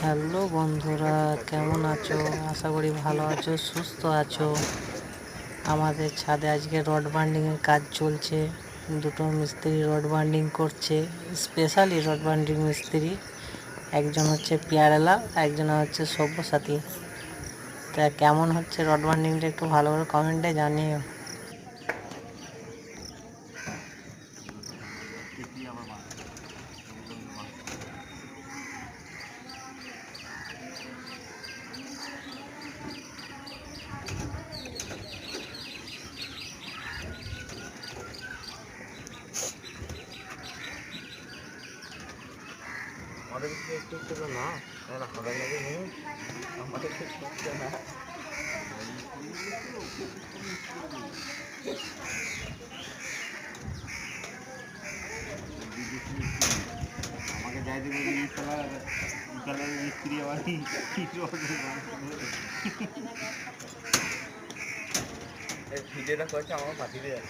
Hello বন্ধুরা, কেমন আছো? আশা করি ভালো আছো, সুস্থ আছো। আমাদের ছাদে আজকে রড বান্ডিংয়ের কাজ চলছে। দুটো মিস্ত্রি রড বান্ডিং করছে, স্পেশালি রড বান্ডিং মিস্ত্রি। একজন হচ্ছে পিয়ারেলা, একজন হচ্ছে সব্যসাথী। তা কেমন হচ্ছে রড বান্ডিংটা একটু ভালো করে কমেন্টে জানিও। আমাদের একটু ছিল না হবে নাকি আমাদের হচ্ছে না। আমাকে যাই দেবে ইতালার মিস্ত্রি আবার ভিডিওটা করছে আমার পাঠিয়ে দেয়।